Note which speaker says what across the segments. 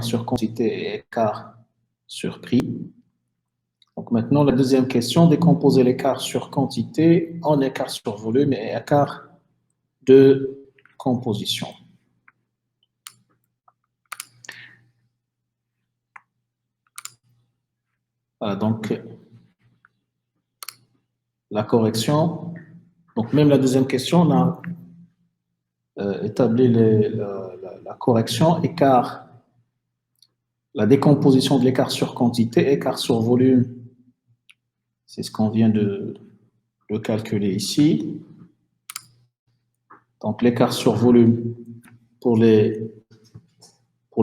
Speaker 1: sur quantité et écart sur prix. Donc maintenant, la deuxième question, décomposer l'écart sur quantité en écart sur volume et écart de composition. Voilà, donc la correction. Donc même la deuxième question, on a établi la correction, écart, la décomposition de l'écart sur quantité, écart sur volume. C'est ce qu'on vient de calculer ici. Donc l'écart sur volume pour le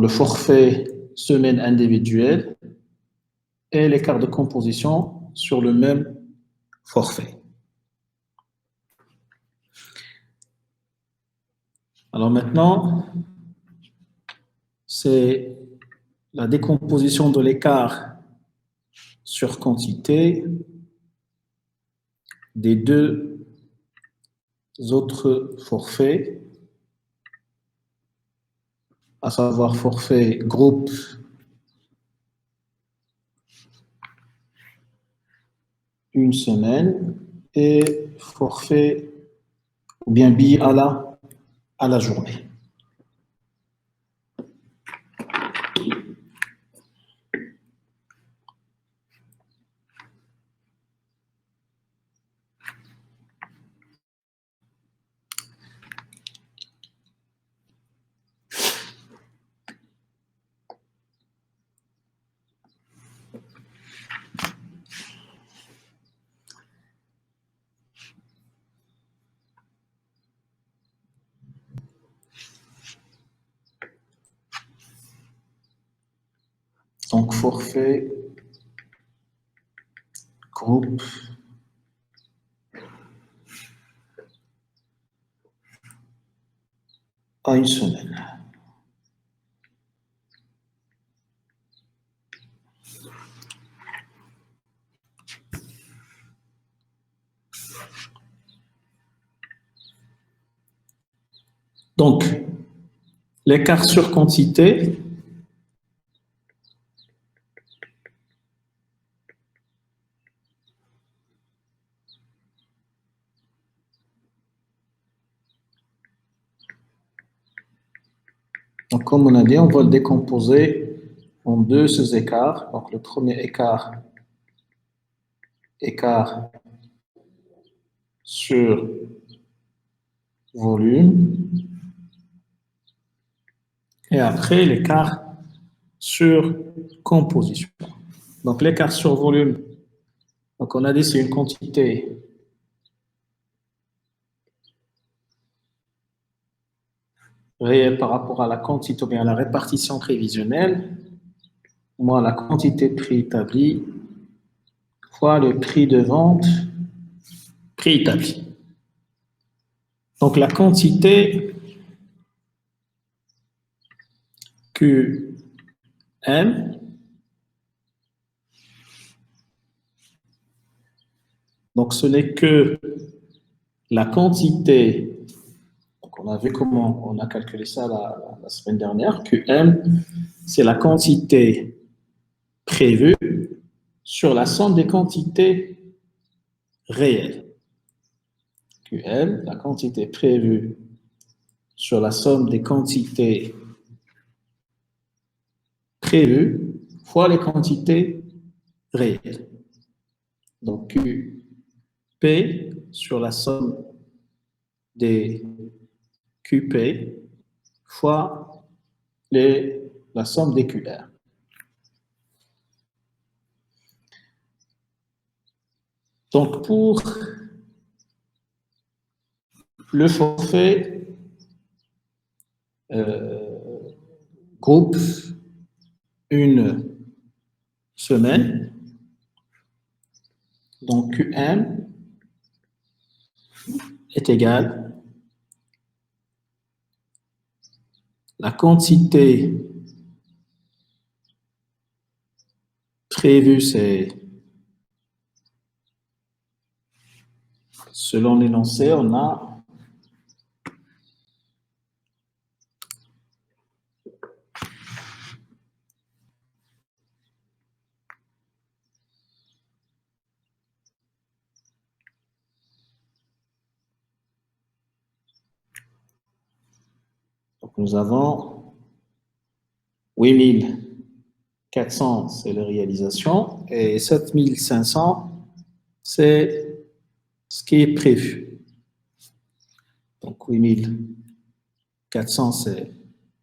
Speaker 1: forfait semaine individuelle et l'écart de composition sur le même forfait. Alors maintenant, c'est la décomposition de l'écart sur quantité des deux autres forfaits, à savoir forfait groupe une semaine et forfait ou bien billet à la journée. Donc, forfait, groupe, à une semaine. Donc, l'écart sur quantité, donc comme on a dit, on va le décomposer en deux ces écarts. Donc le premier écart sur volume et après l'écart sur composition. Donc l'écart sur volume, donc on a dit c'est une quantité réelle par rapport à la quantité ou bien à la répartition prévisionnelle, moins la quantité préétablie fois le prix de vente préétabli. Donc la quantité QM, donc ce n'est que la quantité, donc on a vu comment on a calculé ça la semaine dernière, QM, c'est la quantité prévue sur la somme des quantités réelles. QM, la quantité prévue sur la somme des quantités prévues fois les quantités réelles. Donc QP sur la somme des QP fois la somme des QR. Donc pour le forfait groupe une semaine, donc QM est égal la quantité prévue, c'est selon l'énoncé, on a Donc, nous avons 8400, c'est la réalisation, et 7500, c'est ce qui est prévu. Donc, 8400, c'est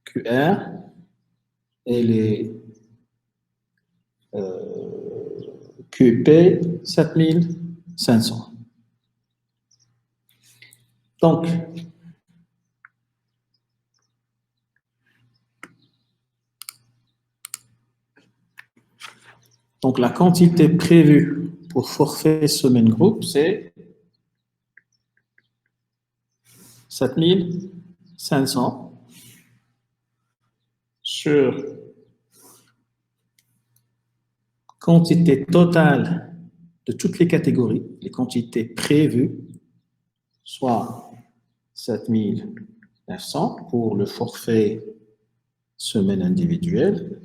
Speaker 1: QR, et les QP, 7500. Donc, la quantité prévue pour forfait semaine groupe, c'est 7500 sur quantité totale de toutes les catégories, les quantités prévues, soit 7900 pour le forfait semaine individuelle,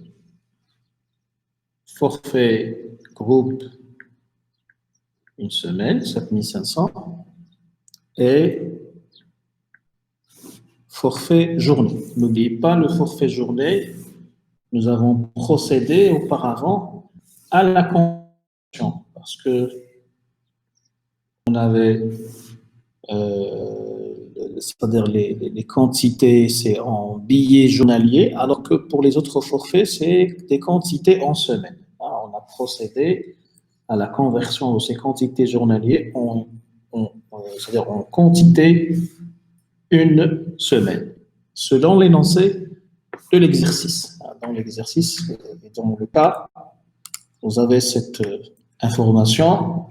Speaker 1: forfait groupe une semaine, 7500, et forfait journée. N'oubliez pas le forfait journée, nous avons procédé auparavant à la conversion parce que on avait, c'est-à-dire les quantités, c'est en billets journaliers, alors que pour les autres forfaits, c'est des quantités en semaine. Alors, on a procédé à la conversion de ces quantités journalières c'est-à-dire en quantité une semaine, selon l'énoncé de l'exercice. Dans l'exercice, et dans le cas, vous avez cette information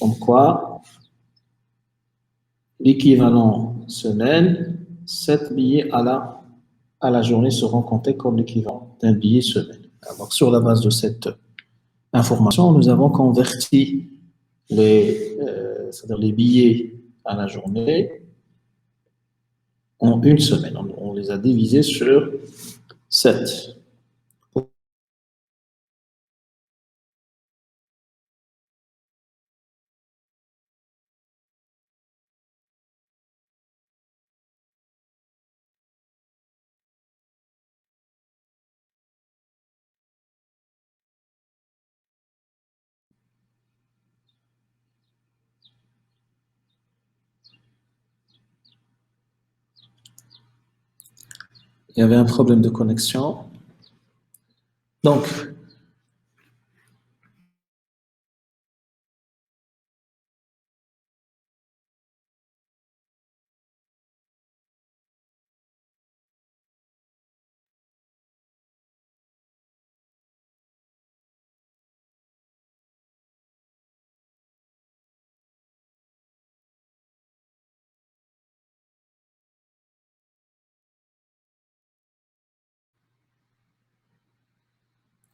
Speaker 1: comme quoi l'équivalent semaine, 7 billets à la journée seront comptés comme l'équivalent d'un billet semaine. Donc, sur la base de cette information, nous avons converti c'est-à-dire les billets à la journée en une semaine. On les a divisés sur 7. Il y avait un problème de connexion. Donc,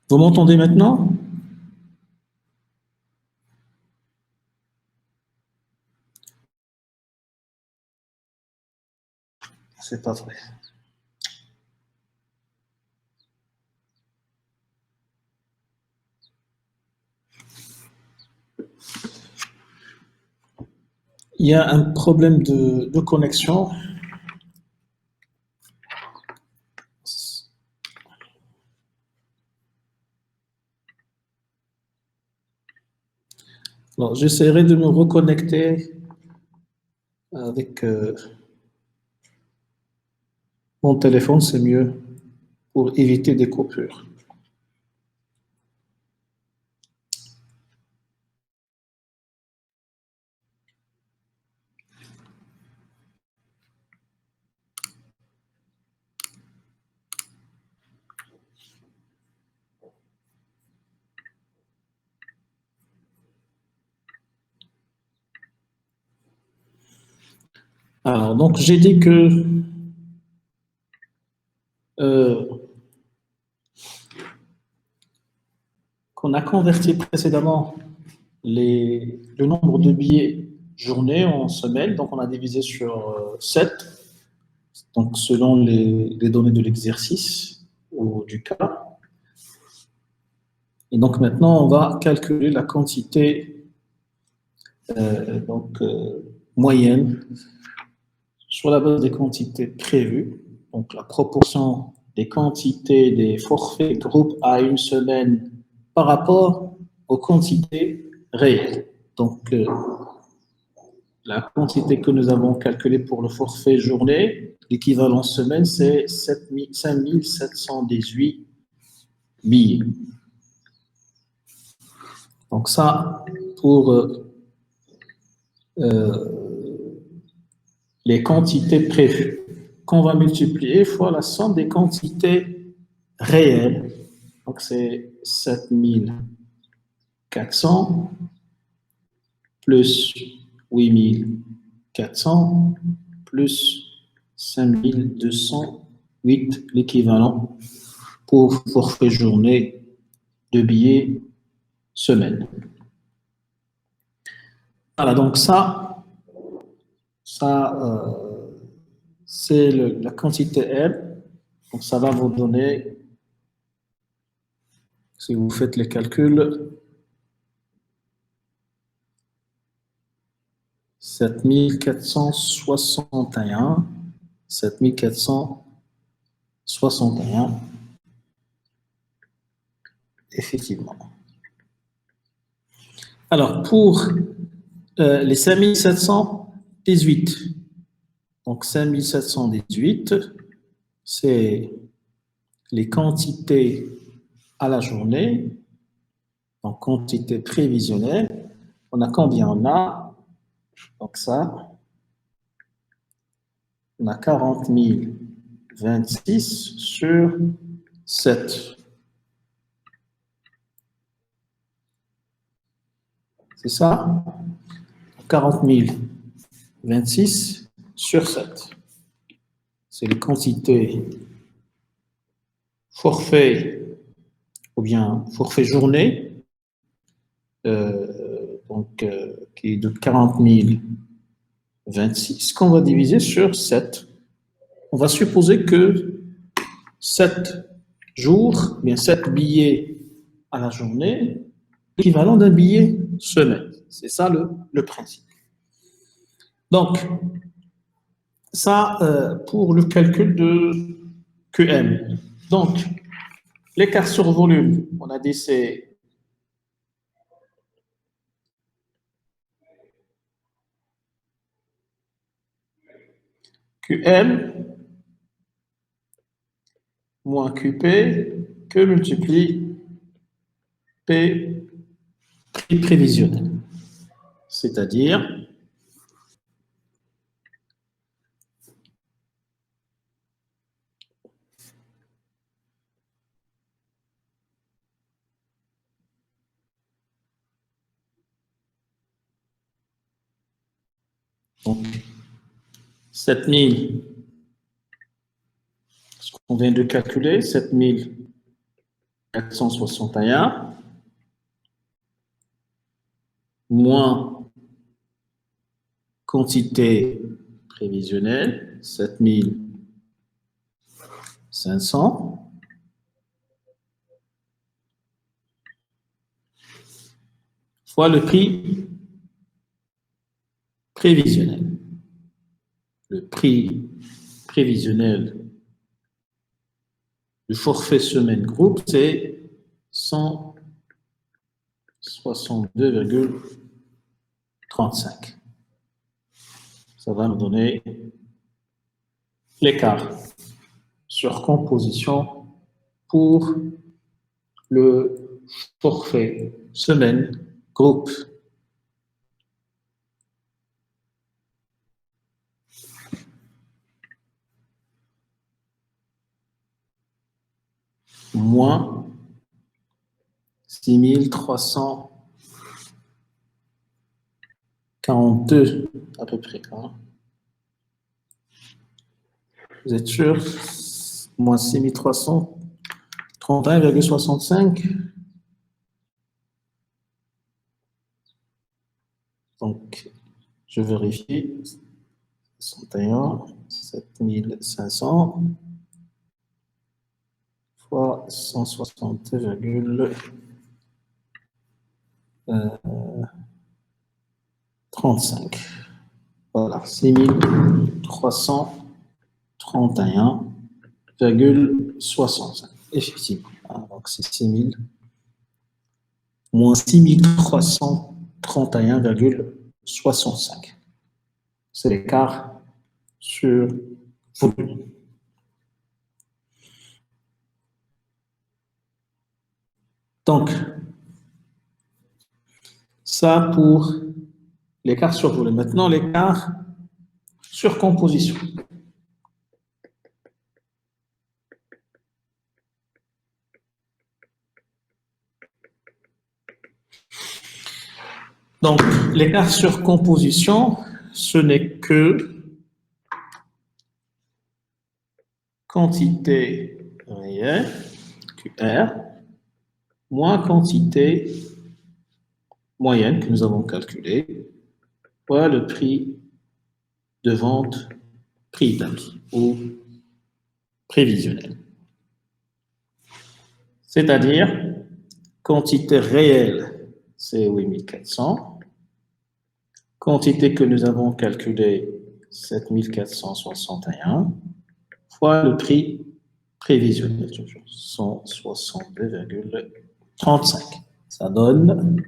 Speaker 1: vous m'entendez maintenant? C'est pas vrai. Il y a un problème de connexion. Alors, j'essaierai de me reconnecter avec mon téléphone, c'est mieux pour éviter des coupures. Alors, donc, j'ai dit que qu'on a converti précédemment le nombre de billets journée en semaine, donc on a divisé sur 7, donc selon les données de l'exercice ou du cas. Et donc maintenant, on va calculer la quantité moyenne sur la base des quantités prévues. donc la proportion des quantités des forfaits groupes à une semaine par rapport aux quantités réelles. Donc, la quantité que nous avons calculée pour le forfait journée, l'équivalent semaine, c'est 5718 billets. Donc ça, pour les quantités prévues, qu'on va multiplier fois la somme des quantités réelles. Donc c'est 7400 plus 8400 plus 5208, l'équivalent pour forfait journée de billets semaine. Voilà, donc ça c'est la quantité L. Donc ça va vous donner, si vous faites les calculs, 7461, effectivement. Alors, pour les 5718, donc 5718, c'est les quantités à la journée, donc quantité prévisionnelle. On a combien? On a, donc ça, on a 40 026 sur 7. C'est ça? 40 026 sur 7. C'est les quantités forfait ou bien forfait journée, qui est de 40 026, qu'on va diviser sur 7. On va supposer que 7 jours, bien 7 billets à la journée, l'équivalent d'un billet semaine. C'est ça le principe. Donc, ça pour le calcul de QM. Donc, l'écart sur volume, on a dit c'est QM moins QP que multiplie P prix prévisionnel. C'est-à-dire donc 7000, ce qu'on vient de calculer, 7461 moins quantité prévisionnelle, 7500, fois le prix prévisionnel. Le prix prévisionnel du forfait semaine groupe, c'est 162,35. Ça va nous donner l'écart sur composition pour le forfait semaine groupe. Moins 6342 à peu près. Hein. Vous êtes sûr? Moins 6331,65. Donc, je vérifie. 61, 7500 fois 160,35. Voilà, 6331 6005. Effectivement. Ah, donc, c'est 6000 moins 6331,65. C'est l'écart sur volume. Donc, ça pour l'écart sur volume. Maintenant, l'écart sur composition. Donc, l'écart sur composition, ce n'est que quantité réelle, QR, moins quantité moyenne que nous avons calculée, fois le prix de vente prix établi ou prévisionnel. C'est-à-dire, quantité réelle, c'est 8400. Quantité que nous avons calculée, 7461, fois le prix prévisionnel, 162,35. Ça donne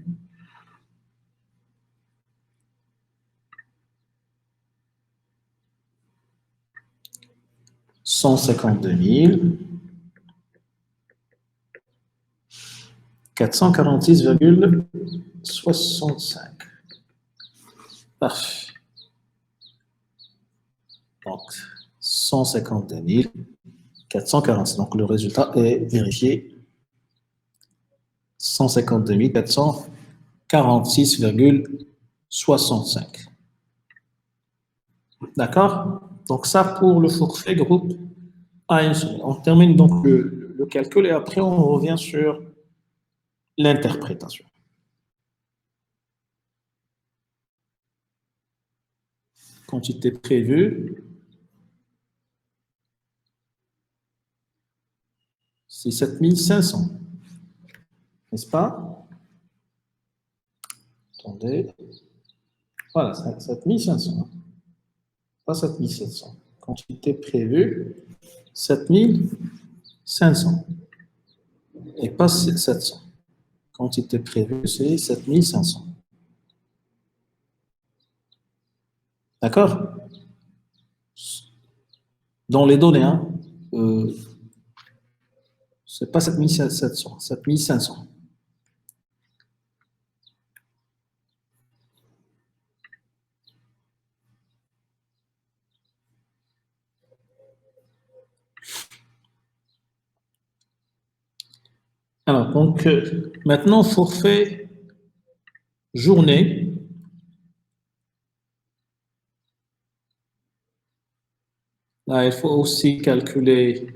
Speaker 1: 152 446,65. Parfait. Donc, 152 446. Donc, le résultat est vérifié. 152 446,65. D'accord? Donc, ça pour le forfait groupe A1. On termine donc le calcul et après, on revient sur l'interprétation. Quantité prévue, c'est 7500. N'est-ce pas? Attendez. Voilà, 7500. Pas 7700. Quantité prévue, 7500. Et pas 700. Quantité prévue, c'est 7500. D'accord? Dans les données, hein, c'est pas 7700, 7500. Alors, donc, maintenant, forfait journée. Là, il faut aussi calculer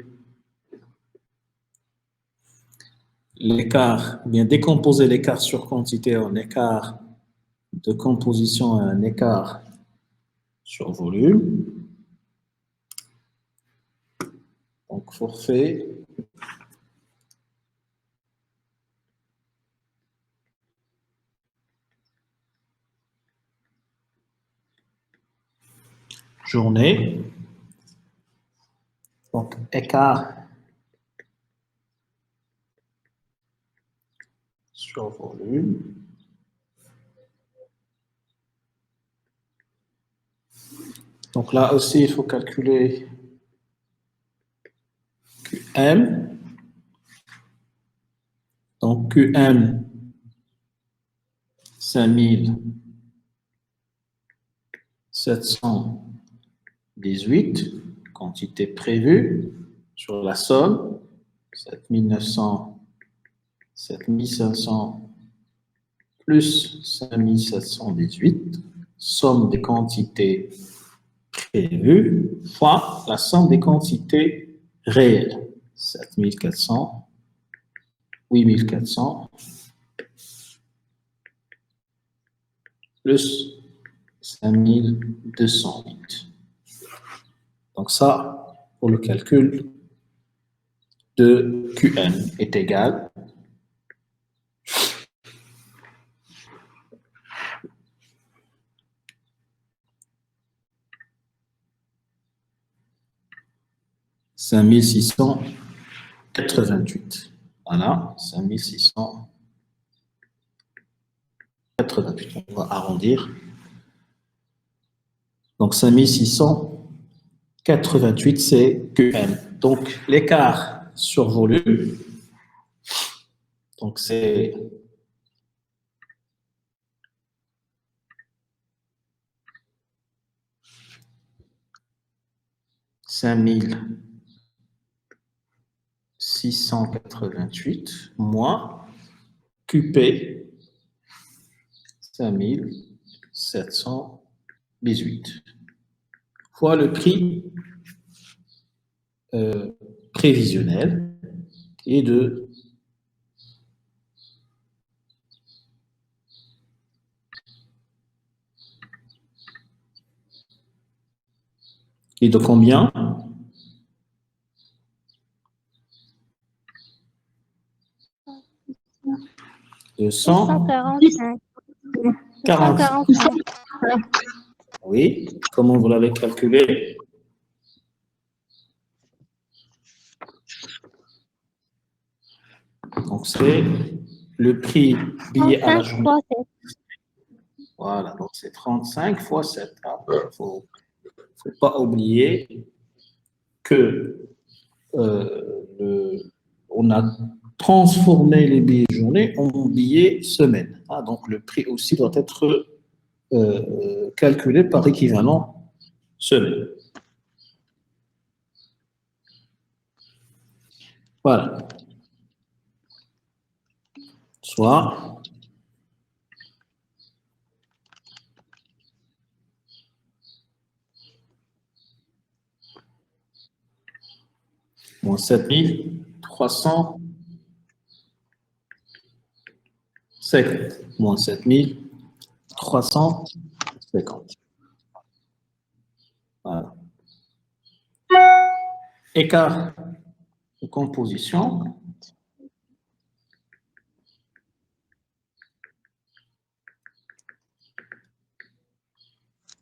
Speaker 1: l'écart, bien décomposer l'écart sur quantité en écart de composition à un écart sur volume. Donc, forfait journée. Donc, écart sur volume. Donc là aussi, il faut calculer QM. Donc QM, 5718, quantité prévue sur la somme, 7900, 7500 plus 5718, somme des quantités prévues fois la somme des quantités réelles, 7400, 8400, plus 5208. Donc ça, pour le calcul de QN est égal 5688. Voilà, 5688. On va arrondir. Donc, 5688, c'est QM. Donc, l'écart sur volume, donc c'est 5688 moins QP 5718 fois le prix prévisionnel qui est de combien? De
Speaker 2: 145.
Speaker 1: 45. Oui, comment vous l'avez calculé? Donc, c'est le prix billet à la journée. Voilà, donc c'est 35 fois 7. Il ne faut pas oublier que on a transformé les billets journée en billets semaine. Donc, le prix aussi doit être calculé par équivalent semaine. Voilà. Soit moins 7350 moins 7350. Voilà. Écart de composition.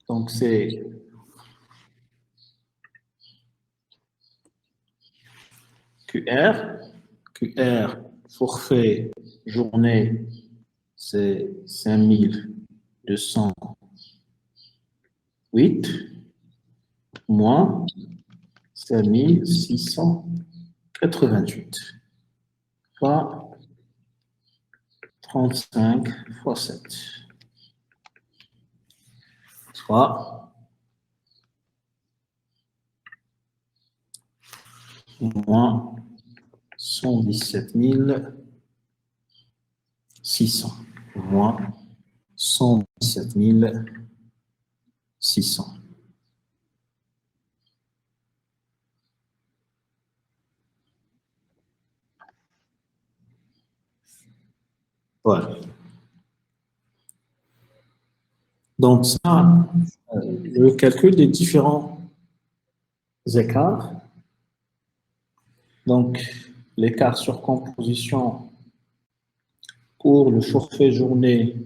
Speaker 1: Donc, c'est QR. QR, forfait journée, c'est 5208 moins 5688 fois 35 fois 7. Soit moins 117 600. Moins 117 600. Voilà. Donc, ça, le calcul des différents écarts. Donc, l'écart sur composition pour le forfait journée,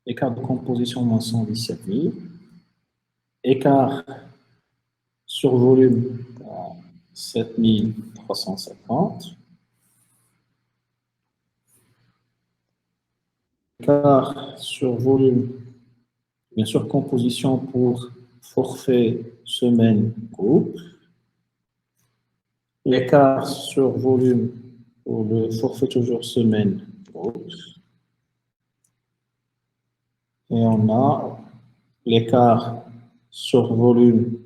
Speaker 1: écart de composition moins 117 000. Écart sur volume, 7350. Écart sur volume, bien sûr, composition pour forfait semaine groupe. L'écart sur volume pour le forfait toujours semaine groupe. Et on a l'écart sur volume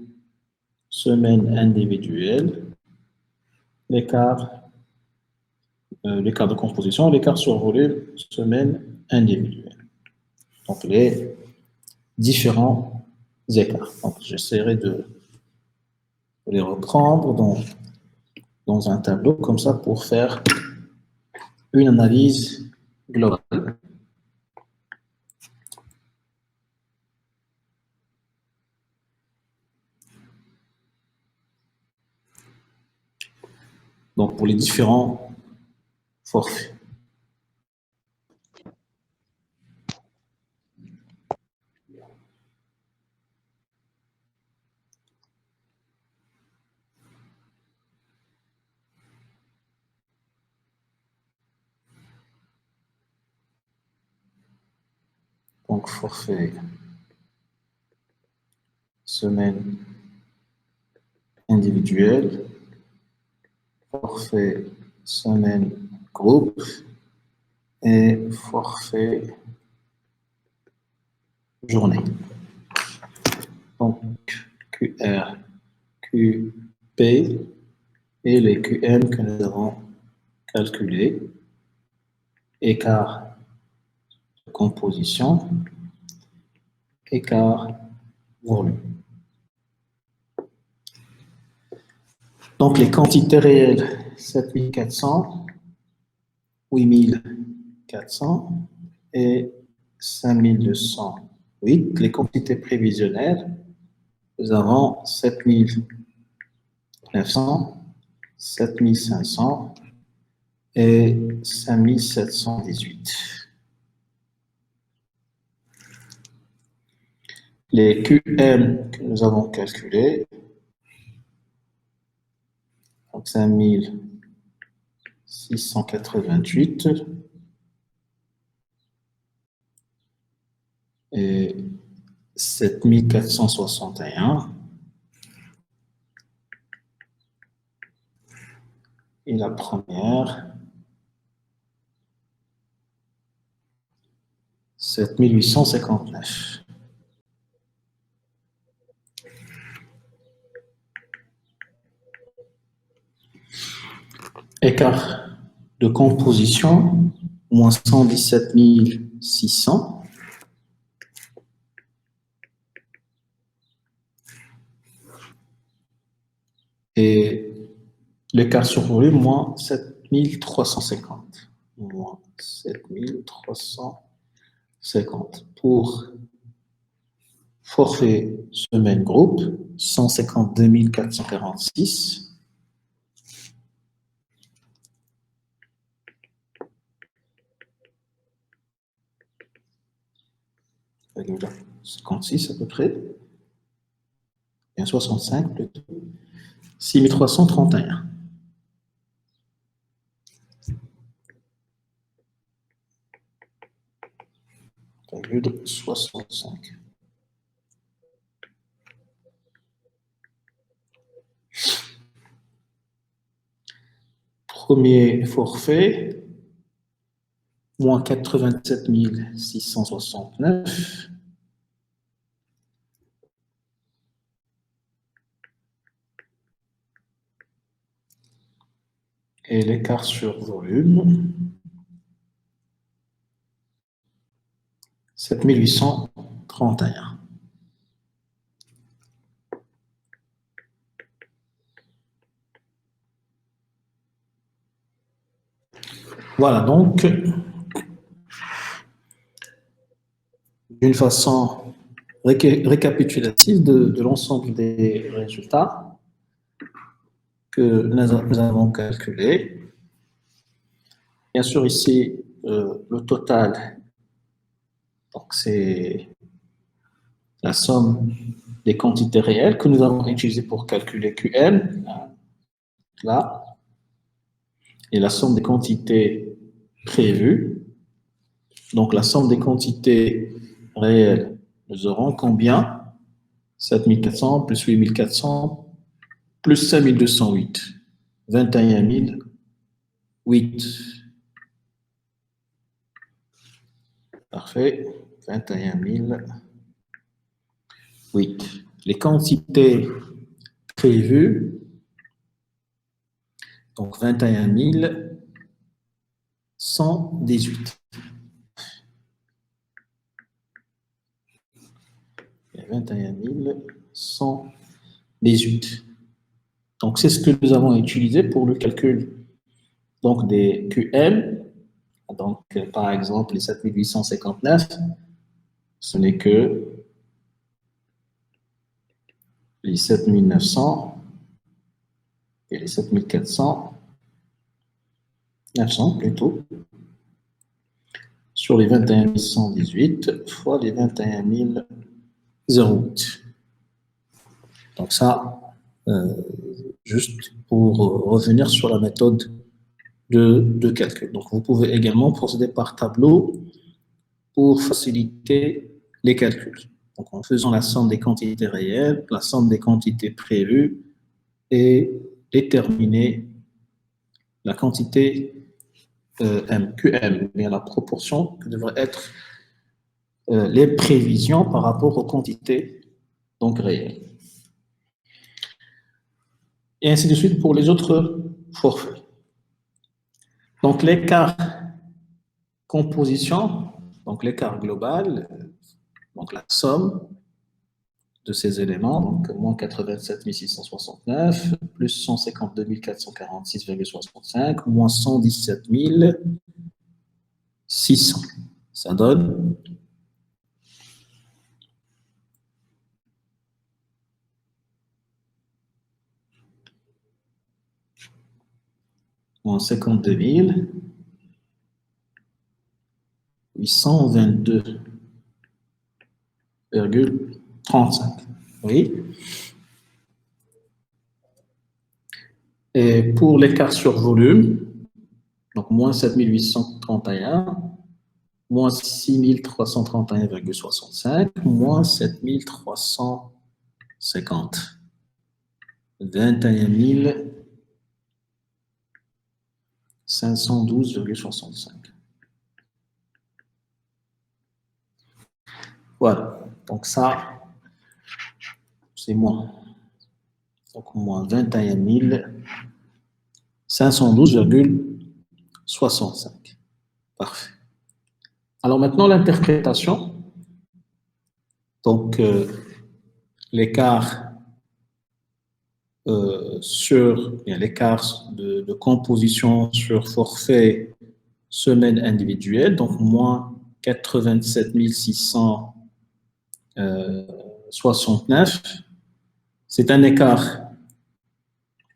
Speaker 1: semaine individuelle, l'écart de composition, l'écart sur volume semaine individuelle. Donc les différents écarts. Donc j'essaierai de les reprendre dans un tableau comme ça pour faire une analyse globale. Donc pour les différents forfaits. Donc, forfait semaine individuelle, forfait semaine groupe et forfait journée. Donc, QR, QP et les QM que nous avons calculés. Écart de composition, écart volume. Donc, les quantités réelles, 7400, 8400 et 5208. Les quantités prévisionnelles, nous avons 7900, 7500 et 5718. Les QM que nous avons calculés, donc 5688 et 7461. Et la première, 7859. Écart de composition, moins 117 600. Et l'écart sur volume, moins 7350. Moins 7350. Pour forfait semaine groupe, 152 446. Avec 56 à peu près. Et un 65 plutôt. 6331. Au lieu de 65. Premier forfait, moins 87 669. Et l'écart sur volume, 7831. Voilà, donc, d'une façon récapitulative de l'ensemble des résultats que nous avons calculés. Bien sûr, ici, le total, donc c'est la somme des quantités réelles que nous avons utilisées pour calculer QM, là, et la somme des quantités prévues. Donc, la somme des quantités réelles, nous aurons combien? 7400 plus 8400 plus 5208. 21 008. Parfait. 21 008. Les quantités prévues, donc 21 118. 21 118. Donc, c'est ce que nous avons utilisé pour le calcul donc, des QM. Donc, par exemple, les 7859, ce n'est que les 7900 et les 7400, 900 plutôt, sur les 21 118 fois les 21 008. Donc ça, juste pour revenir sur la méthode de calcul. Donc vous pouvez également procéder par tableau pour faciliter les calculs. Donc, en faisant la somme des quantités réelles, la somme des quantités prévues et déterminer la quantité M, QM, bien la proportion que devraient être les prévisions par rapport aux quantités donc réelles. Et ainsi de suite pour les autres forfaits. Donc, l'écart composition, donc l'écart global, donc la somme de ces éléments, donc moins 87 669, plus 152 446,65, moins 117 600. Ça donne moins 52 822,35. Oui. Et pour l'écart sur volume, donc moins 7831, moins 6331,65, moins 7350, 21 512,65. Voilà, donc ça, c'est moins. Donc moins 21 512,65. Parfait. Alors maintenant, l'interprétation. Donc, l'écart l'écart de composition sur forfait semaine individuelle, donc moins 87 669, c'est un écart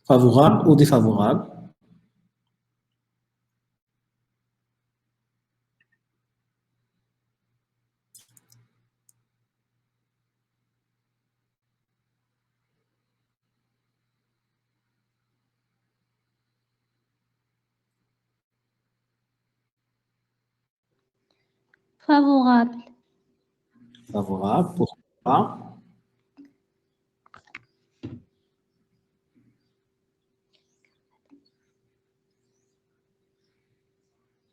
Speaker 1: favorable ou défavorable?
Speaker 2: Favorable.
Speaker 1: Favorable, pourquoi?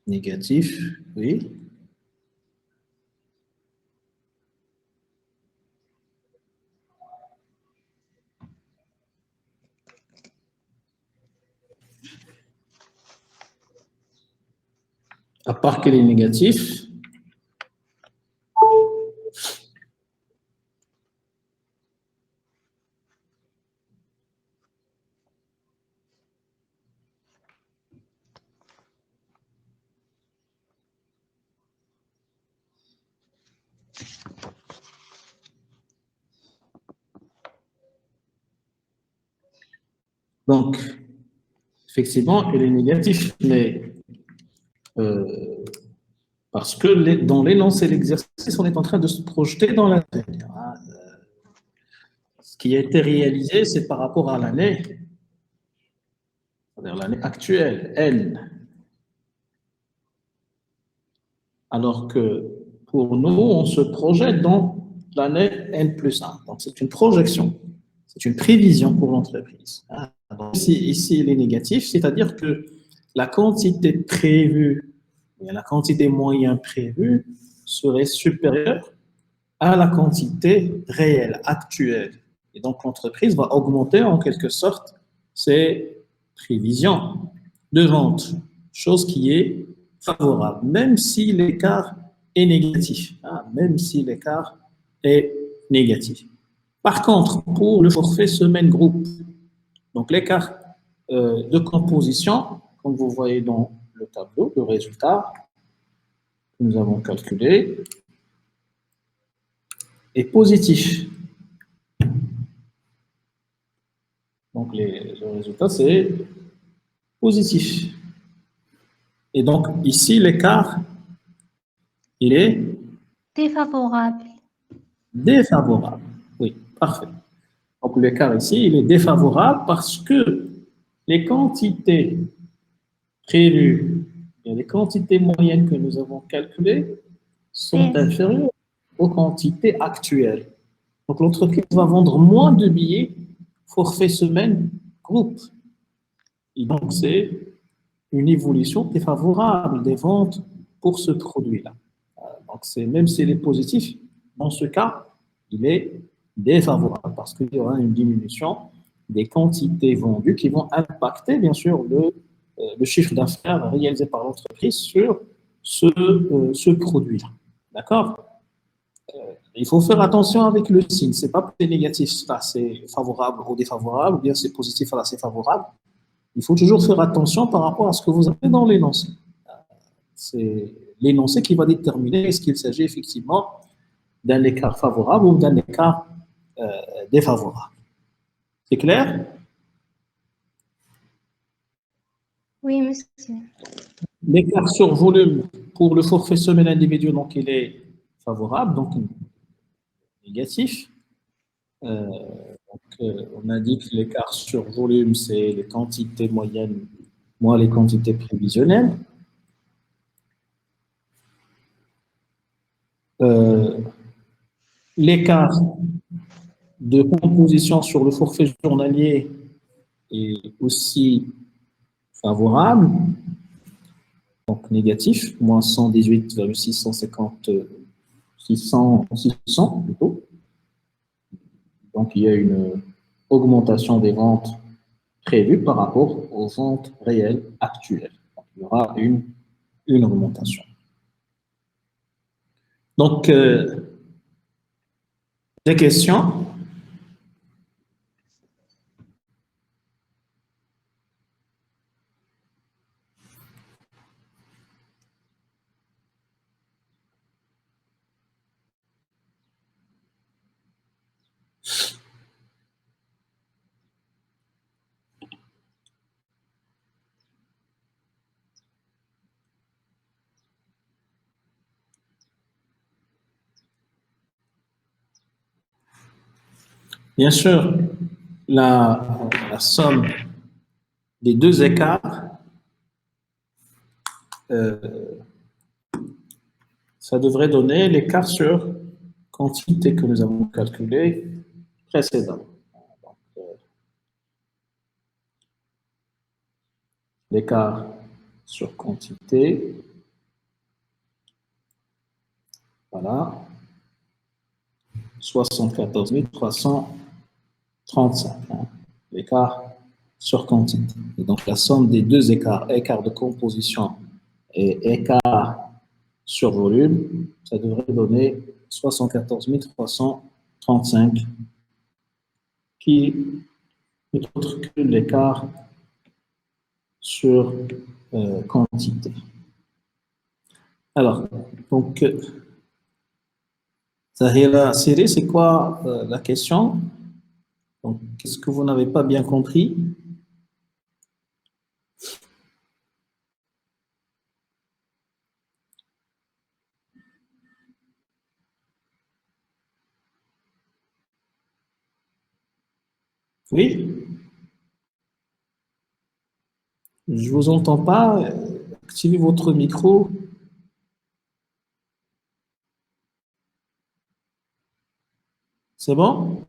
Speaker 1: Négatif, oui. À part qu'elle est négative, donc, effectivement, elle est négative, mais parce que dans l'énoncé de l'exercice, on est en train de se projeter dans l'avenir. Hein. Ce qui a été réalisé, c'est par rapport à l'année, c'est-à-dire l'année actuelle, N. Alors que pour nous, on se projette dans l'année N plus 1. Donc, c'est une projection, c'est une prévision pour l'entreprise. Hein. Ici, il est négatif, c'est-à-dire que la quantité prévue, la quantité moyenne prévue serait supérieure à la quantité réelle, actuelle. Et donc, l'entreprise va augmenter en quelque sorte ses prévisions de vente, chose qui est favorable, même si l'écart est négatif. Hein, même si l'écart est négatif. Par contre, pour le forfait semaine groupe, donc l'écart de composition, comme vous voyez dans le tableau, le résultat que nous avons calculé est positif. Donc, le résultat, c'est positif. Et donc, ici, l'écart, il est
Speaker 2: Défavorable.
Speaker 1: Défavorable. Oui, parfait. Donc, l'écart ici, il est défavorable parce que les quantités prévues, les quantités moyennes que nous avons calculées sont inférieures aux quantités actuelles. Donc, l'entreprise va vendre moins de billets forfait semaine groupe. Et donc, c'est une évolution défavorable des ventes pour ce produit-là. Donc, même s'il est positif, dans ce cas, il est défavorable parce qu'il y aura une diminution des quantités vendues qui vont impacter, bien sûr, le chiffre d'affaires réalisé par l'entreprise sur ce produit-là. D'accord? Il faut faire attention avec le signe. C'est pas c'est négatif, là, c'est favorable ou défavorable, ou bien c'est positif, là, c'est favorable. Il faut toujours faire attention par rapport à ce que vous avez dans l'énoncé. C'est l'énoncé qui va déterminer est-ce qu'il s'agit effectivement d'un écart favorable ou d'un écart défavorable. C'est clair?
Speaker 2: Oui, monsieur.
Speaker 1: L'écart sur volume pour le forfait semaine individuel, donc il est favorable, donc négatif. On a dit que l'écart sur volume, c'est les quantités moyennes moins les quantités prévisionnelles. L'écart de composition sur le forfait journalier est aussi favorable, donc négatif, moins 118,650, 600 plutôt. Donc il y a une augmentation des ventes prévues par rapport aux ventes réelles actuelles. Donc, il y aura une augmentation. Donc, des questions? Bien sûr, la somme des deux écarts, ça devrait donner l'écart sur quantité que nous avons calculé précédemment. Donc, l'écart sur quantité, voilà, 74 335, hein, l'écart sur quantité. Et donc, la somme des deux écarts, écart de composition et écart sur volume, ça devrait donner 74 335, qui est autre que l'écart sur quantité. Alors, donc, Zahira Siri, c'est quoi la question? Donc, qu'est-ce que vous n'avez pas bien compris? Oui? Je vous entends pas. Activez votre micro. C'est bon?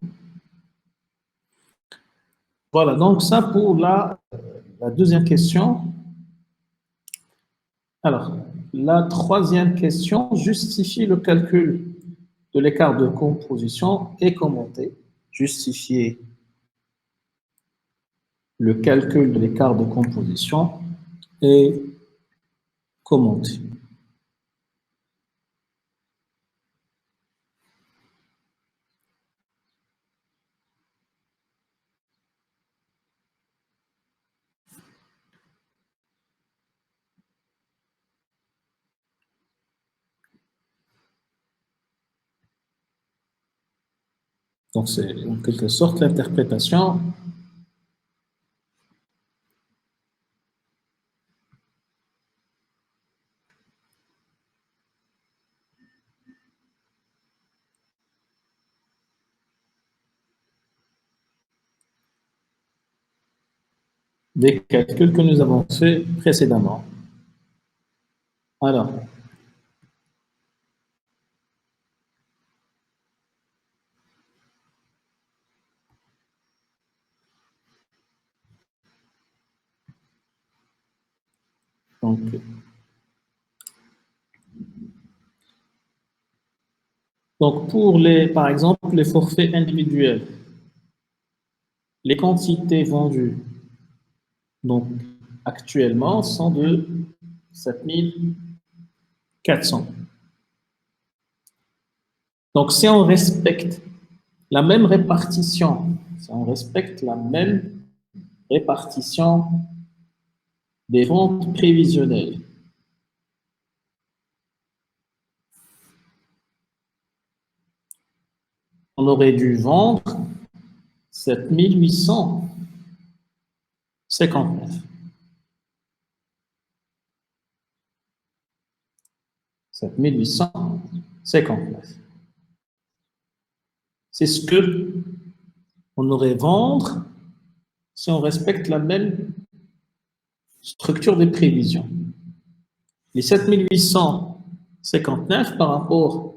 Speaker 1: Voilà, donc ça pour la deuxième question. Alors, la troisième question justifie le calcul de l'écart de composition et commenter. Justifier le calcul de l'écart de composition et commenter. Donc, c'est en quelque sorte l'interprétation des calculs que nous avons faits précédemment. Alors, Donc pour par exemple, les forfaits individuels, les quantités vendues, donc actuellement, sont de 7400. Donc si on respecte la même répartition, des ventes prévisionnelles, on aurait dû vendre 7859. 7859. C'est ce que on aurait vendre si on respecte la même structure des prévisions. Les 7859 par rapport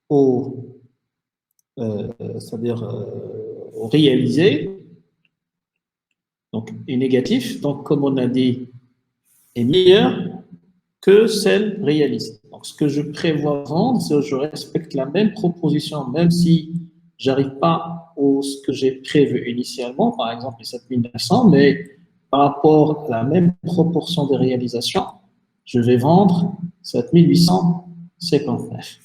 Speaker 1: au, c'est-à-dire au réalisé, donc est négatif, donc comme on a dit, est meilleur que celle réalisée. Donc ce que je prévois vendre, c'est que je respecte la même proposition, même si j'arrive pas au ce que j'ai prévu initialement, par exemple les 7900, mais par rapport à la même proportion de réalisation, je vais vendre 7859.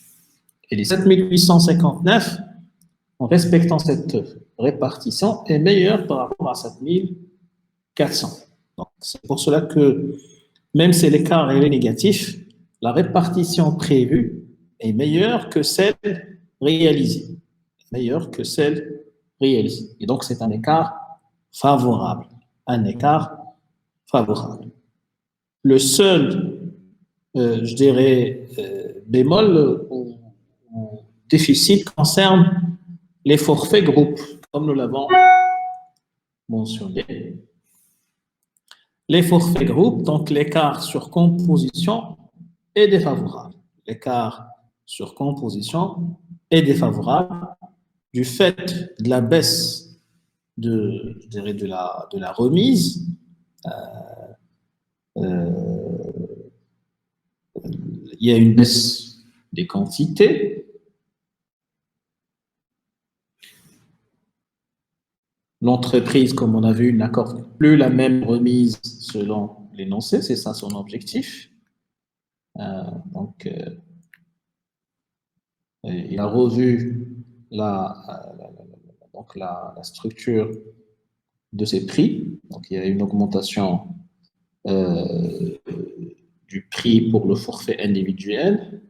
Speaker 1: Et les 7859, en respectant cette répartition, est meilleur par rapport à 7400. Donc, c'est pour cela que, même si l'écart est négatif, la répartition prévue est meilleure que celle réalisée. Meilleure que celle réalisée. Et donc, c'est un écart favorable. Un écart favorable. Le seul, je dirais, bémol ou déficit concerne les forfaits groupes, comme nous l'avons mentionné. Les forfaits groupes, donc l'écart sur composition est défavorable. L'écart sur composition est défavorable du fait de la baisse je dirais de la remise. Il y a une baisse des quantités. L'entreprise, comme on a vu, n'accorde plus la même remise selon l'énoncé, c'est ça son objectif. Donc, il a revu la structure de ses prix. Donc, il y a une augmentation du prix pour le forfait individuel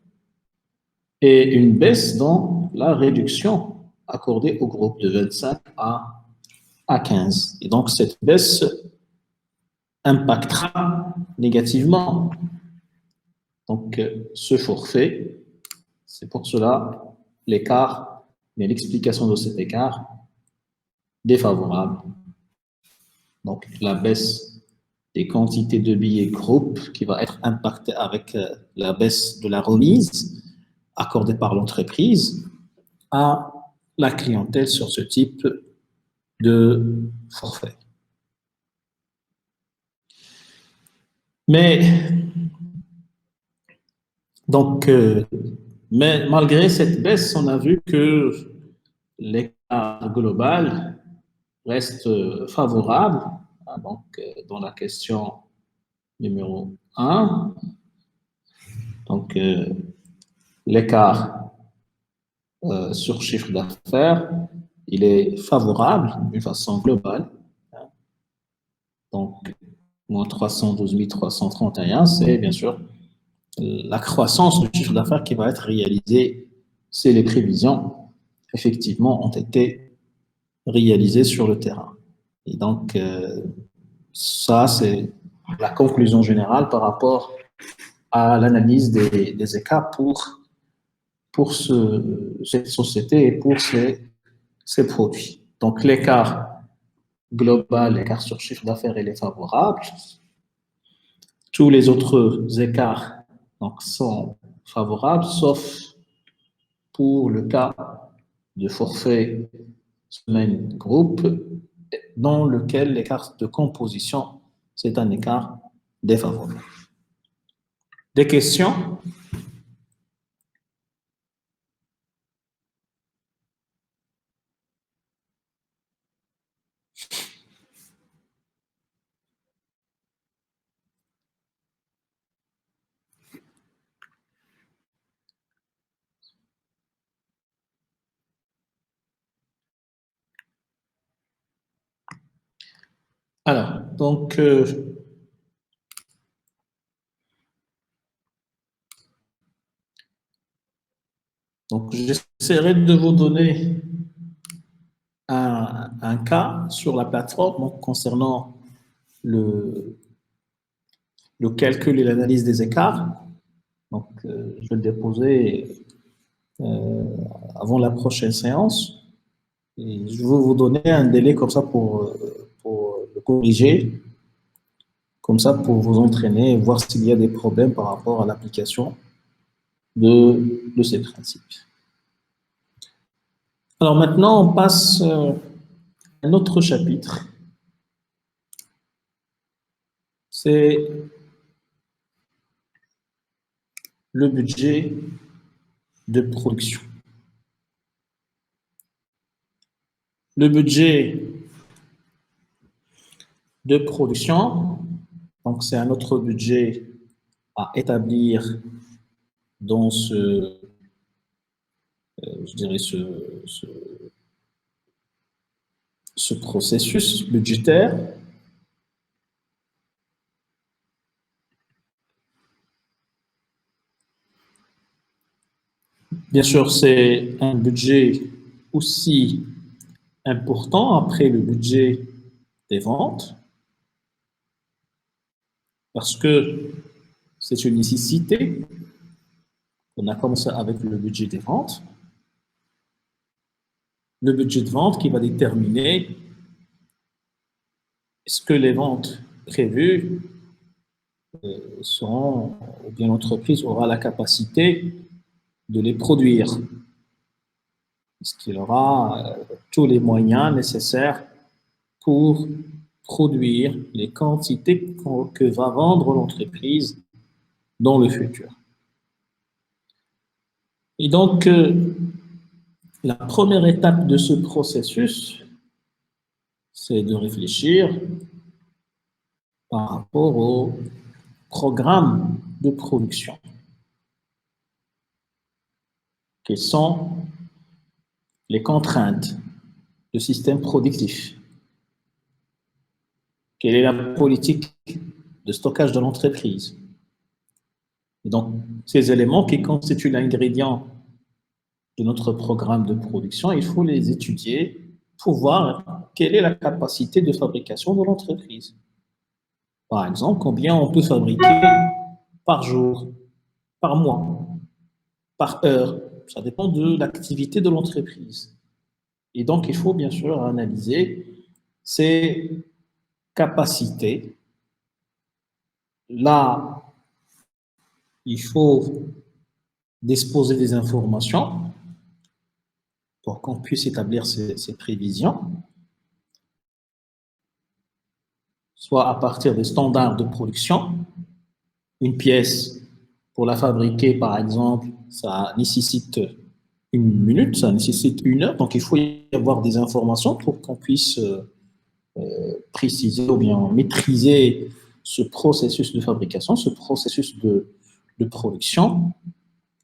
Speaker 1: et une baisse dans la réduction accordée au groupe de 25 à 15. Et donc, cette baisse impactera négativement donc ce forfait. C'est pour cela l'écart, mais l'explication de cet écart défavorable. Donc, la baisse des quantités de billets groupe qui va être impactée avec la baisse de la remise accordée par l'entreprise à la clientèle sur ce type de forfait. Mais, donc, mais malgré cette baisse, on a vu que l'écart global reste favorable. Donc, dans la question numéro 1, donc, l'écart sur chiffre d'affaires, il est favorable d'une façon globale. Donc, moins 312 331, c'est bien sûr la croissance du chiffre d'affaires qui va être réalisée. C'est les prévisions, effectivement, ont été réalisées sur le terrain. Et donc, ça, c'est la conclusion générale par rapport à l'analyse des écarts pour cette société et pour ces produits. Donc, l'écart global, l'écart sur chiffre d'affaires, il est favorable. Tous les autres écarts donc, sont favorables, sauf pour le cas de forfait semaine groupe, dans lequel l'écart de composition, c'est un écart défavorable. Des questions? Alors, donc j'essaierai de vous donner un cas sur la plateforme donc, concernant le calcul et l'analyse des écarts. Donc, je vais le déposer avant la prochaine séance. Et je vais vous donner un délai comme ça pour le corriger, comme ça pour vous entraîner et voir s'il y a des problèmes par rapport à l'application de ces principes. Alors maintenant, on passe à un autre chapitre. C'est le budget de production. Le budget de production, donc c'est un autre budget à établir dans je dirais ce processus budgétaire. Bien sûr, c'est un budget aussi important après le budget des ventes, parce que c'est une nécessité. On a commencé avec le budget des ventes. Le budget de vente qui va déterminer est-ce que les ventes prévues seront, ou bien l'entreprise aura la capacité de les produire. Est-ce qu'il aura tous les moyens nécessaires pour produire les quantités que va vendre l'entreprise dans le futur. Et donc, la première étape de ce processus, c'est de réfléchir par rapport au programme de production. Quelles sont les contraintes du système productif? Quelle est la politique de stockage de l'entreprise? Et donc, ces éléments qui constituent l'ingrédient de notre programme de production, il faut les étudier pour voir quelle est la capacité de fabrication de l'entreprise. Par exemple, combien on peut fabriquer par jour, par mois, par heure. Ça dépend de l'activité de l'entreprise. Et donc, il faut bien sûr analyser ces capacités. Là, il faut disposer des informations pour qu'on puisse établir ces prévisions, soit à partir des standards de production. Une pièce, pour la fabriquer, par exemple, ça nécessite une minute, ça nécessite une heure, donc il faut y avoir des informations pour qu'on puisse préciser ou bien maîtriser ce processus de fabrication, ce processus de production.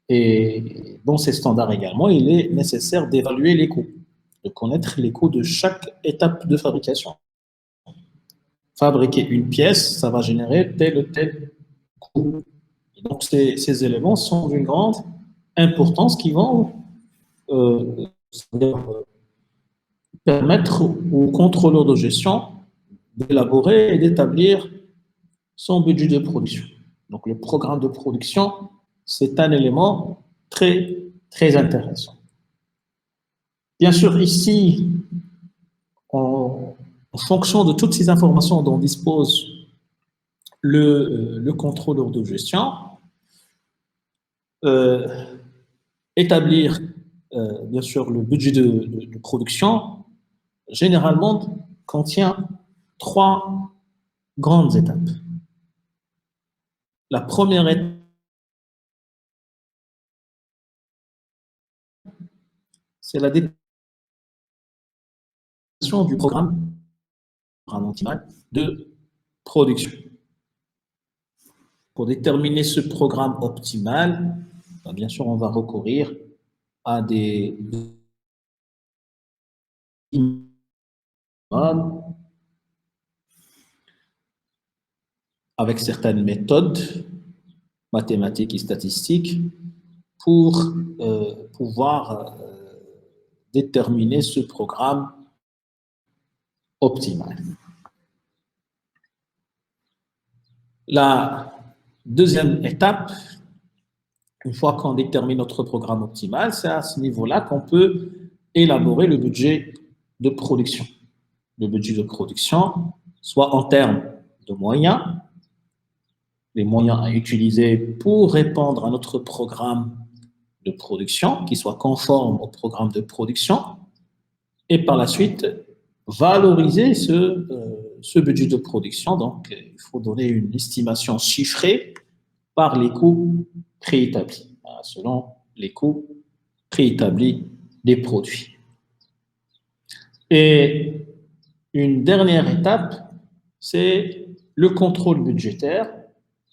Speaker 1: Et dans ces standards également, il est nécessaire d'évaluer les coûts, de connaître les coûts de chaque étape de fabrication. Fabriquer une pièce, ça va générer tel ou tel coût. Et donc, ces éléments sont d'une grande importance qui vont permettre au contrôleur de gestion d'élaborer et d'établir son budget de production. Donc, le programme de production, c'est un élément très, très intéressant. Bien sûr, ici, en fonction de toutes ces informations dont dispose le contrôleur de gestion, établir, bien sûr, le budget de production, généralement, contient 3 grandes étapes. La première étape, c'est la détermination du programme optimal de production. Pour déterminer ce programme optimal, bien sûr, on va recourir à des avec certaines méthodes mathématiques et statistiques pour pouvoir déterminer ce programme optimal. La deuxième étape, une fois qu'on détermine notre programme optimal, c'est à ce niveau-là qu'on peut élaborer le budget de production. Le budget de production, soit en termes de moyens, les moyens à utiliser pour répondre à notre programme de production, qui soit conforme au programme de production, et par la suite, valoriser ce budget de production. Donc, il faut donner une estimation chiffrée par les coûts préétablis, selon les coûts préétablis des produits. Et une dernière étape, c'est le contrôle budgétaire,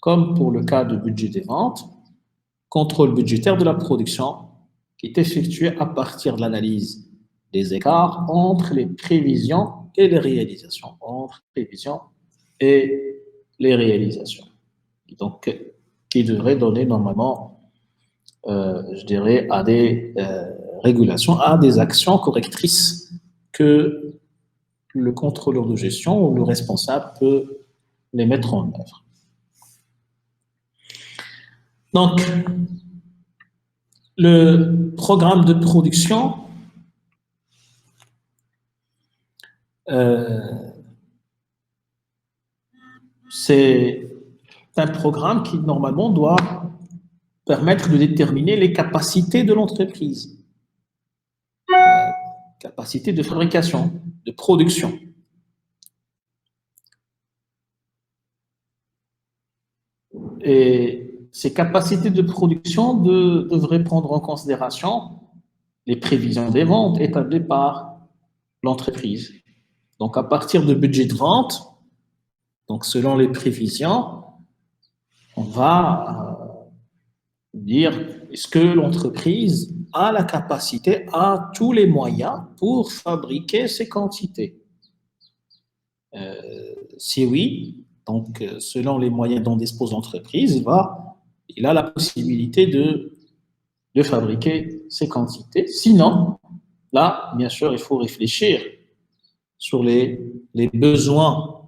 Speaker 1: comme pour le cas de budget des ventes, contrôle budgétaire de la production qui est effectué à partir de l'analyse des écarts entre les prévisions et les réalisations. Entre prévisions et les réalisations. Donc, qui devrait donner normalement, je dirais, à des régulations, à des actions correctrices que le contrôleur de gestion ou le responsable peut les mettre en œuvre. Donc, le programme de production c'est un programme qui, normalement, doit permettre de déterminer les capacités de l'entreprise. Capacité de fabrication, de production. Et ces capacités de production devraient prendre en considération les prévisions des ventes établies par l'entreprise. Donc, à partir de budget de vente, donc selon les prévisions, on va dire est-ce que l'entreprise a la capacité, a tous les moyens pour fabriquer ces quantités. Si oui, donc selon les moyens dont dispose l'entreprise, il a la possibilité de fabriquer ces quantités. Sinon, là, bien sûr, il faut réfléchir sur les besoins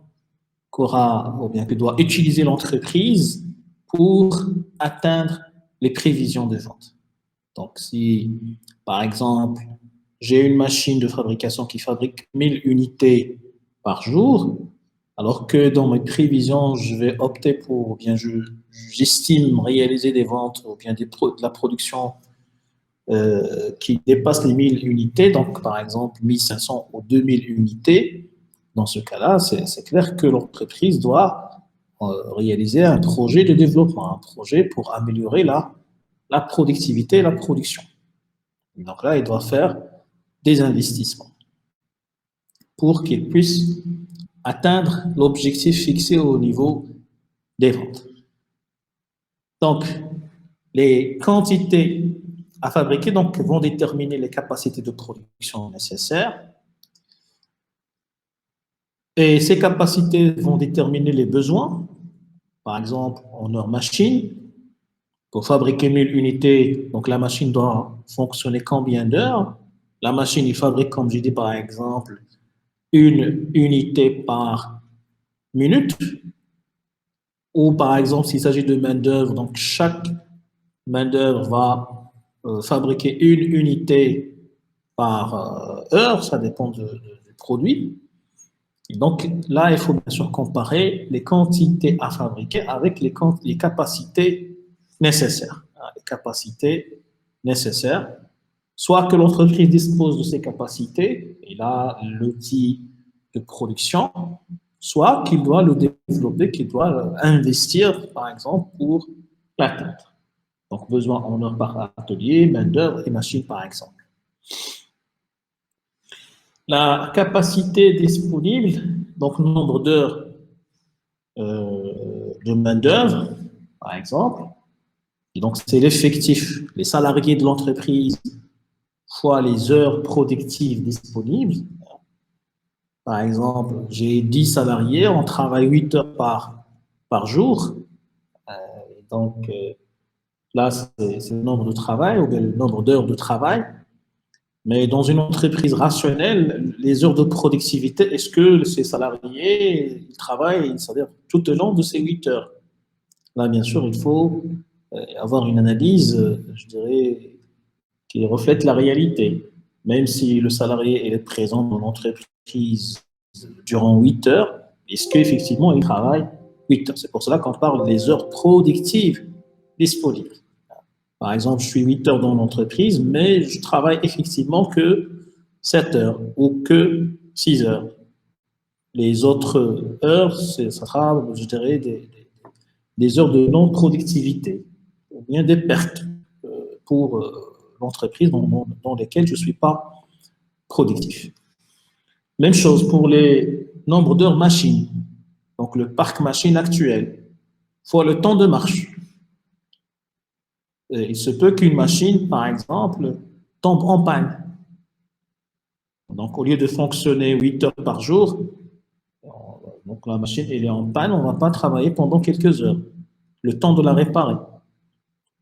Speaker 1: qu'aura ou bien que doit utiliser l'entreprise pour atteindre les prévisions de vente. Donc, si, par exemple, j'ai une machine de fabrication qui fabrique 1000 unités par jour, alors que dans mes prévisions, je vais opter pour, ou bien j'estime réaliser des ventes ou bien de la production qui dépasse les 1000 unités, donc par exemple 1500 ou 2000 unités, dans ce cas-là, c'est clair que l'entreprise doit réaliser un projet de développement, un projet pour améliorer la productivité et la production. Donc là, il doit faire des investissements pour qu'il puisse atteindre l'objectif fixé au niveau des ventes. Donc, les quantités à fabriquer donc, vont déterminer les capacités de production nécessaires. Et ces capacités vont déterminer les besoins. Par exemple, en heure machine, pour fabriquer 1000 unités, donc la machine doit fonctionner combien d'heures? La machine, il fabrique, comme j'ai dit par exemple, une unité par minute. Ou par exemple, s'il s'agit de main-d'œuvre, donc chaque main-d'œuvre va fabriquer une unité par heure, ça dépend du produit. Et donc là, il faut bien sûr comparer les quantités à fabriquer avec les capacités nécessaires. Les capacités nécessaires, soit que l'entreprise dispose de ces capacités, et là, l'outil de production, soit qu'il doit le développer, qu'il doit investir, par exemple, pour l'atteindre. Donc, besoin en heures par atelier, main-d'œuvre et machine, par exemple. La capacité disponible, donc nombre d'heures de main-d'œuvre, par exemple, et donc c'est l'effectif, les salariés de l'entreprise fois les heures productives disponibles. Par exemple, j'ai 10 salariés, on travaille 8 heures par jour. Donc, là, c'est le nombre de travail ou bien le nombre d'heures de travail. Mais dans une entreprise rationnelle, les heures de productivité, est-ce que ces salariés ils travaillent, c'est-à-dire tout au long de ces 8 heures? Là, bien sûr, il faut avoir une analyse, je dirais, qui reflète la réalité. Même si le salarié est présent dans l'entreprise durant 8 heures, est-ce qu'effectivement il travaille 8 heures? C'est pour cela qu'on parle des heures productives disponibles. Par exemple, je suis 8 heures dans l'entreprise, mais je travaille effectivement que 7 heures ou que 6 heures. Les autres heures, ça sera, je dirais, des heures de non-productivité, ou bien des pertes pour l'entreprise dans lesquelles je ne suis pas productif. Même chose pour les nombres d'heures machines. Donc le parc machine actuel, fois le temps de marche. Il se peut qu'une machine, par exemple, tombe en panne. Donc au lieu de fonctionner 8 heures par jour, donc la machine elle est en panne, on ne va pas travailler pendant quelques heures. Le temps de la réparer.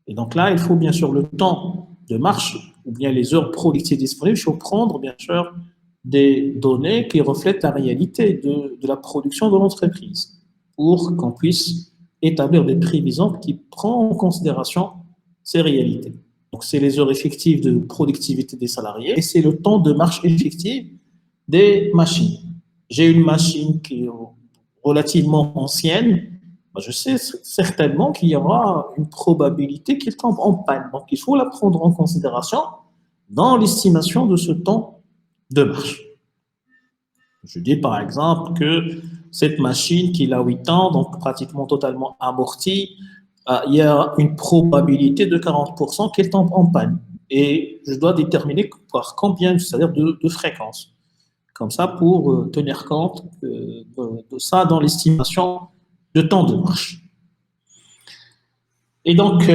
Speaker 1: Et donc là, il faut bien sûr le temps de marche ou bien les heures productives disponibles. Il faut prendre bien sûr des données qui reflètent la réalité de la production de l'entreprise pour qu'on puisse établir des prévisions qui prennent en considération ces réalités. Donc, c'est les heures effectives de productivité des salariés et c'est le temps de marche effective des machines. J'ai une machine qui est relativement ancienne, je sais certainement qu'il y aura une probabilité qu'il tombe en panne. Donc, il faut la prendre en considération dans l'estimation de ce temps de marche. Je dis par exemple que cette machine qui a 8 ans, donc pratiquement totalement amortie, il y a une probabilité de 40% qu'elle tombe en panne. Et je dois déterminer par combien, c'est-à-dire de fréquence. Comme ça, pour tenir compte de ça dans l'estimation de temps de marche. Et donc,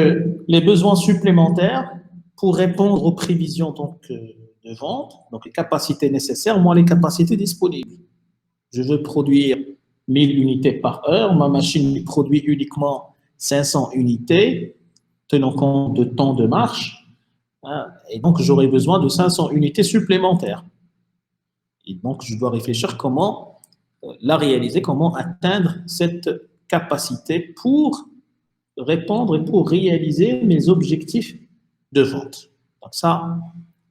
Speaker 1: les besoins supplémentaires pour répondre aux prévisions de vente, donc les capacités nécessaires, moins les capacités disponibles. Je veux produire 1000 unités par heure, ma machine produit uniquement 500 unités, tenant compte de temps de marche, hein, et donc j'aurai besoin de 500 unités supplémentaires. Et donc, je dois réfléchir comment la réaliser, comment atteindre cette capacité pour répondre et pour réaliser mes objectifs de vente. Donc ça,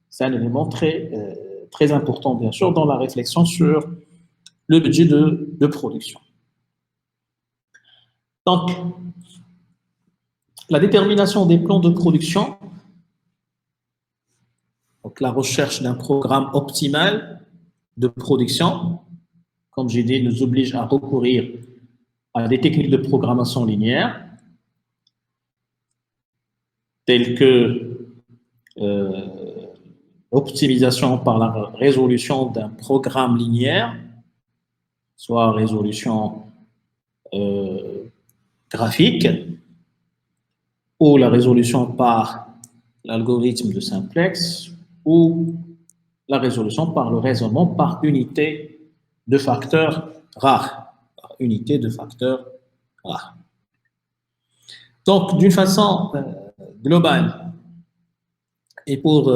Speaker 1: c'est un élément très important, bien sûr, dans la réflexion sur le budget de production. Donc, la détermination des plans de production, donc la recherche d'un programme optimal de production, comme j'ai dit, nous oblige à recourir à des techniques de programmation linéaire, telles que optimisation par la résolution d'un programme linéaire, soit résolution graphique, ou la résolution par l'algorithme de simplex, ou la résolution par le raisonnement par unité de facteurs rares. Unité de facteurs rares. Donc, d'une façon globale, et pour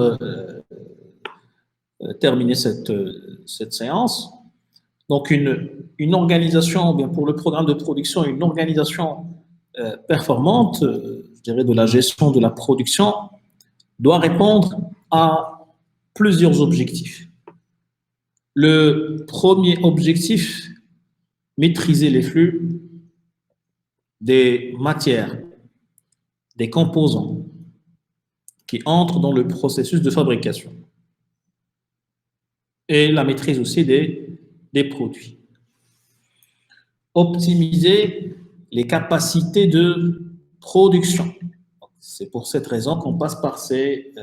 Speaker 1: terminer cette séance, donc une organisation, bien pour le programme de production, une organisation performante, je dirais de la gestion de la production, doit répondre à plusieurs objectifs. Le premier objectif, maîtriser les flux des matières, des composants qui entrent dans le processus de fabrication. Et la maîtrise aussi des produits. optimiser les capacités de production. C'est pour cette raison qu'on passe par ces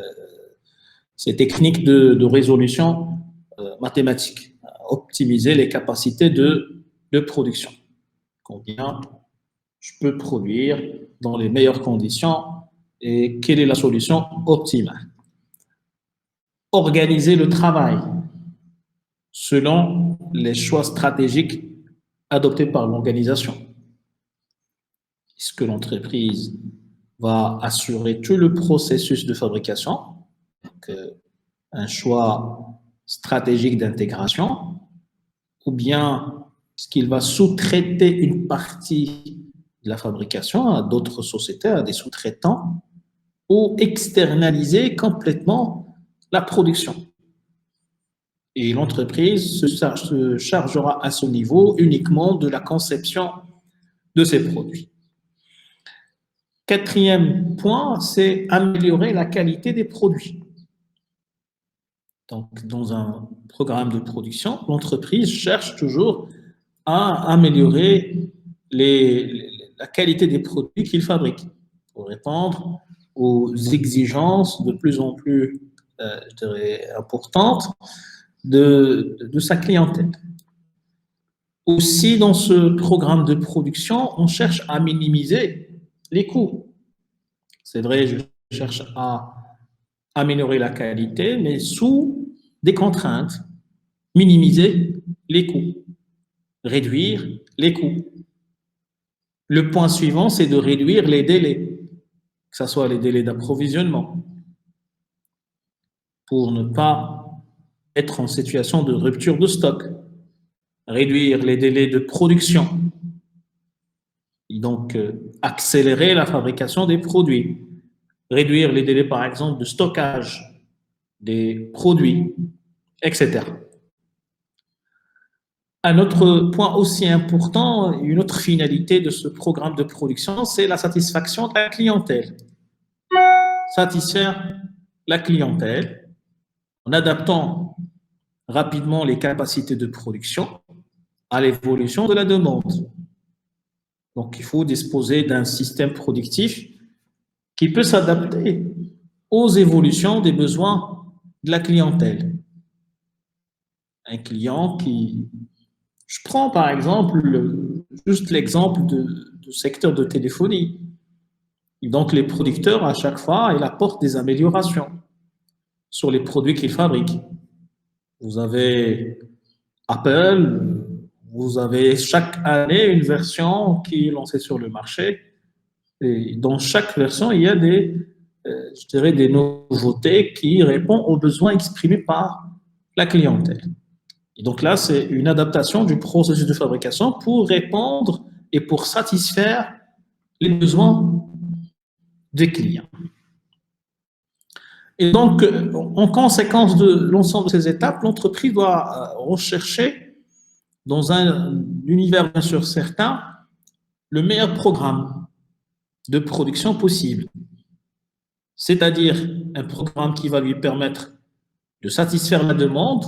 Speaker 1: techniques de résolution mathématique. Optimiser les capacités de production. Combien je peux produire dans les meilleures conditions et quelle est la solution optimale. Organiser le travail selon les choix stratégiques adoptés par l'organisation. Est-ce que l'entreprise va assurer tout le processus de fabrication, donc, un choix stratégique d'intégration, ou bien est-ce qu'il va sous-traiter une partie de la fabrication à d'autres sociétés, à des sous-traitants, ou externaliser complètement la production. Et l'entreprise se chargera à ce niveau uniquement de la conception de ces produits. Quatrième point, c'est améliorer la qualité des produits. Donc, dans un programme de production, l'entreprise cherche toujours à améliorer la qualité des produits qu'il fabrique pour répondre aux exigences de plus en plus je dirais, importantes de sa clientèle. Aussi, dans ce programme de production, on cherche à minimiser les coûts. C'est vrai, je cherche à améliorer la qualité, mais sous des contraintes. Minimiser les coûts, réduire les coûts. Le point suivant, c'est de réduire les délais, que ce soit les délais d'approvisionnement, pour ne pas être en situation de rupture de stock, réduire les délais de production, et donc accélérer la fabrication des produits, réduire les délais, par exemple, de stockage des produits, etc. Un autre point aussi important, une autre finalité de ce programme de production, c'est la satisfaction de la clientèle. Satisfaire la clientèle en adaptant rapidement les capacités de production à l'évolution de la demande. Donc, il faut disposer d'un système productif qui peut s'adapter aux évolutions des besoins de la clientèle. Un client qui... Je prends par exemple juste l'exemple du secteur de téléphonie. Et donc, les producteurs, à chaque fois, ils apportent des améliorations sur les produits qu'ils fabriquent. Vous avez Apple, vous avez chaque année une version qui est lancée sur le marché. Et dans chaque version, il y a je dirais des nouveautés qui répondent aux besoins exprimés par la clientèle. Et donc là, c'est une adaptation du processus de fabrication pour répondre et pour satisfaire les besoins des clients. Et donc, en conséquence de l'ensemble de ces étapes, l'entreprise doit rechercher, dans un univers bien sûr certain, le meilleur programme de production possible. C'est-à-dire un programme qui va lui permettre de satisfaire la demande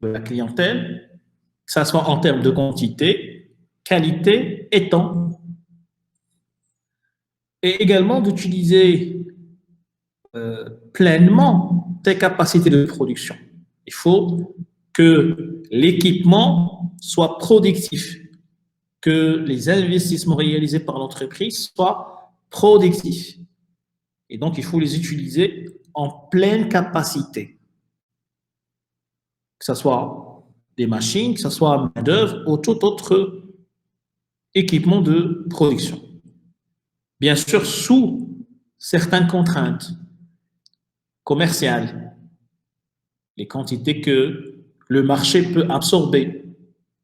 Speaker 1: de la clientèle, que ce soit en termes de quantité, qualité et temps. Et également d'utiliser pleinement tes capacités de production. Il faut que l'équipement soit productif, que les investissements réalisés par l'entreprise soient productifs. Et donc, il faut les utiliser en pleine capacité. Que ce soit des machines, que ce soit main-d'œuvre ou tout autre équipement de production. Bien sûr, sous certaines contraintes commerciales, les quantités que le marché peut absorber.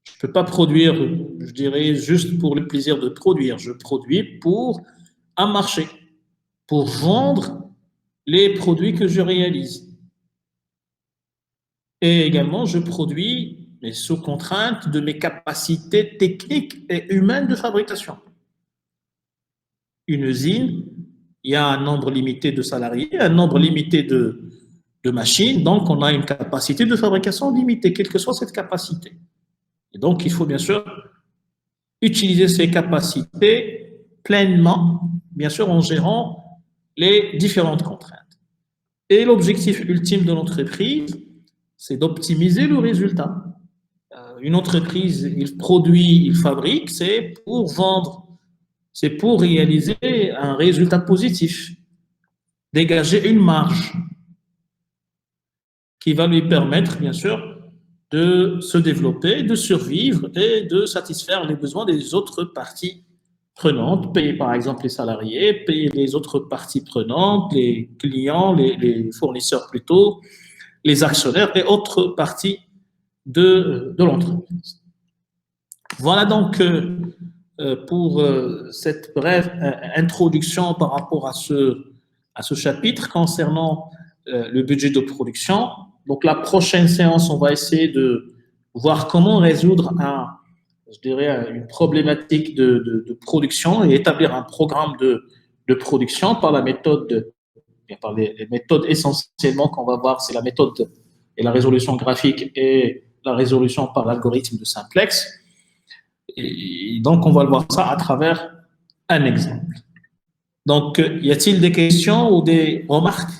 Speaker 1: Je ne peux pas produire, je dirais, juste pour le plaisir de produire. Je produis pour un marché, pour vendre les produits que je réalise. Et également, je produis, mais sous contrainte de mes capacités techniques et humaines de fabrication. Une usine, il y a un nombre limité de salariés, un nombre limité de machines, donc on a une capacité de fabrication limitée, quelle que soit cette capacité. Et donc, il faut bien sûr utiliser ces capacités pleinement, bien sûr en gérant les différentes contraintes. Et l'objectif ultime de l'entreprise, c'est d'optimiser le résultat. Une entreprise, il produit, il fabrique, c'est pour vendre, c'est pour réaliser un résultat positif, dégager une marge qui va lui permettre, bien sûr, de se développer, de survivre et de satisfaire les besoins des autres parties prenantes, payer par exemple les salariés, payer les autres parties prenantes, les clients, les fournisseurs plutôt, les actionnaires et autres parties de l'entreprise. Voilà donc pour cette brève introduction par rapport à ce chapitre concernant le budget de production. Donc la prochaine séance, on va essayer de voir comment résoudre je dirais, une problématique de production et établir un programme de production par la méthode, par les méthodes essentiellement qu'on va voir, c'est la méthode et la résolution graphique et la résolution par l'algorithme de simplex. Et donc, on va voir ça à travers un exemple. Donc, y a-t-il des questions ou des remarques?